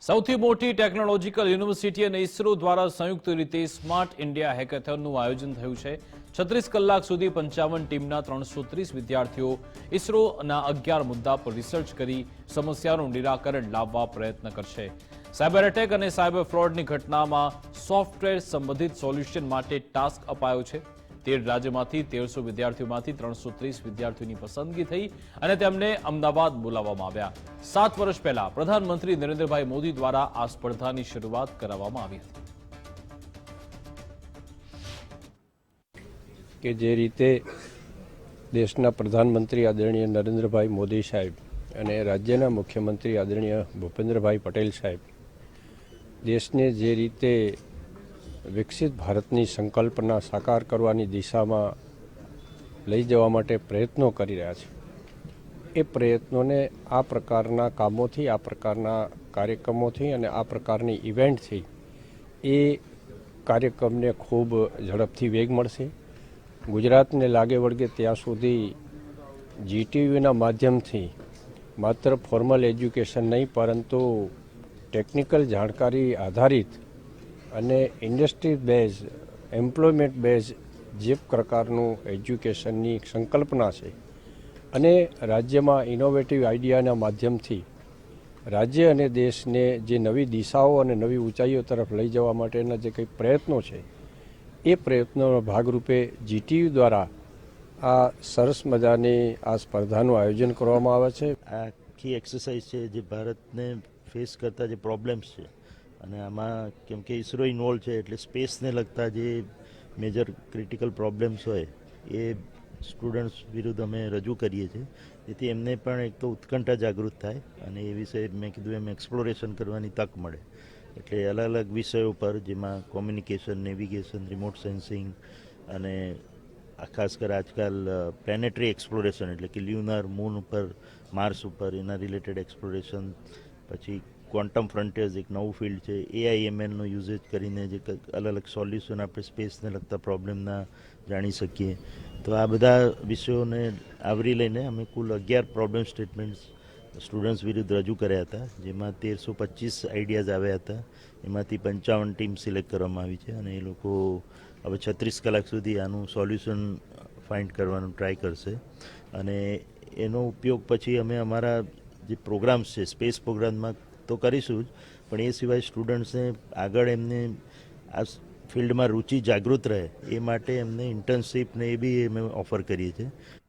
સૌથી મોટી technological university અને ઇસરો દ્વારા સંયુક્ત રીતે સ્માર્ટ ઇન્ડિયા હેકેથોનનું આયોજન થયું છે। 36 કલાક સુધી 55 ટીમના 330 વિદ્યાર્થીઓ ઇસરોના 11 મુદ્દા પર રિસર્ચ કરી સમસ્યાનું નિરાકરણ લાવવા પ્રયત્ન કરશે। સાયબર એટેક અને સાયબર ફ્રોડની ઘટનામાં સોફ્ટવેર સંબંધિત સોલ્યુશન માટે ટાસ્ક અપાયો છે। 13 રાજ્યમાંથી 1300 વિદ્યાર્થીઓમાંથી 330 વિદ્યાર્થીઓની પસંદગી થઈ અને તેમને અમદાવાદ બોલાવવામાં આવ્યા। 7 વર્ષ પહેલા પ્રધાનમંત્રી નરેન્દ્રભાઈ મોદી દ્વારા આ સ્પર્ધાની શરૂઆત કરાવવામાં આવી હતી। કે જે રીતે દેશના પ્રધાનમંત્રી આદરણીય નરેન્દ્રભાઈ મોદી સાહેબ અને રાજ્યના મુખ્યમંત્રી આદરણીય ભૂપેન્દ્રભાઈ પટેલ સાહેબ દેશને જે રીતે વિકસિત ભારતની સંકલ્પના સાકાર કરવાની દિશામાં લઈ જવા માટે પ્રયત્નો કરી રહ્યા છે, એ પ્રયત્નોને આ પ્રકારના કામોથી, આ પ્રકારના કાર્યક્રમોથી અને આ પ્રકારની ઇવેન્ટથી એ કાર્યક્રમને ખૂબ ઝડપથી વેગ મળશે। ગુજરાતને લાગે વળગે ત્યાં સુધી જીટીયુના માધ્યમથી માત્ર ફોર્મલ એજ્યુકેશન નહીં પરંતુ ટેકનિકલ જાણકારી આધારિત અને ઇન્ડસ્ટ્રી બેઝ, એમ્પ્લોયમેન્ટ બેઝ જે પ્રકારનું એજ્યુકેશનની સંકલ્પના છે અને રાજ્યમાં ઇનોવેટિવ આઈડિયાના માધ્યમથી રાજ્ય અને દેશને જે નવી દિશાઓ અને નવી ઊંચાઈઓ તરફ લઈ જવા માટેના જે કંઈ પ્રયત્નો છે, એ પ્રયત્નોના ભાગરૂપે જીટીયુ દ્વારા આ સરસ મજાની આ સ્પર્ધાનું આયોજન કરવામાં આવે છે। આ આખી એક્સરસાઇઝ છે જે ભારતને ફેસ કરતા જે પ્રોબ્લેમ્સ છે અને આમાં કેમ કે ઇસરો ઇન્વોલ્વ છે એટલે સ્પેસને લગતા જે મેજર ક્રિટિકલ પ્રોબ્લેમ્સ હોય એ સ્ટુડન્ટ્સ વિરુદ્ધ અમે રજૂ કરીએ છીએ, જેથી એમને પણ એક તો ઉત્કંઠા જાગૃત થાય અને એ વિષય મેં કીધું એમ એક્સપ્લોરેશન કરવાની તક મળે। એટલે અલગ અલગ વિષયો પર જેમાં કોમ્યુનિકેશન, નેવિગેશન, રિમોટ સેન્સિંગ અને ખાસ કર આજકાલ પ્લેનેટરી એક્સપ્લોરેશન એટલે કે લ્યુનર, મૂન ઉપર, માર્સ ઉપર એના રિલેટેડ એક્સપ્લોરેશન, પછી ક્વોન્ટમ ફ્રન્ટિયર્સ એક નવું ફિલ્ડ છે, એઆઈએમએલનો યુઝેજ કરીને જે અલગ અલગ સોલ્યુશન આપણે સ્પેસને લગતા પ્રોબ્લેમના જાણી શકીએ। તો આ બધા વિષયોને આવરી લઈને અમે કુલ 11 પ્રોબ્લેમ સ્ટેટમેન્ટ્સ સ્ટુડન્ટ્સ વિરુદ્ધ રજૂ કર્યા હતા, જેમાં 1325 આઈડિયાઝ આવ્યા હતા। એમાંથી 55 ટીમ સિલેક્ટ કરવામાં આવી છે અને એ લોકો હવે 36 કલાક સુધી આનું સોલ્યુશન ફાઇન્ડ કરવાનું ટ્રાય કરશે અને એનો ઉપયોગ પછી અમે અમારા જે પ્રોગ્રામ્સ છે સ્પેસ પ્રોગ્રામમાં તો કરીશું જ, પણ એ સિવાય સ્ટુડન્ટ્સને આગળ એમને આ ફિલ્ડમાં રુચિ જાગૃત રહે એ માટે એમને ઇન્ટર્નશીપ ને એ બી અમે ઓફર કરીએ છીએ।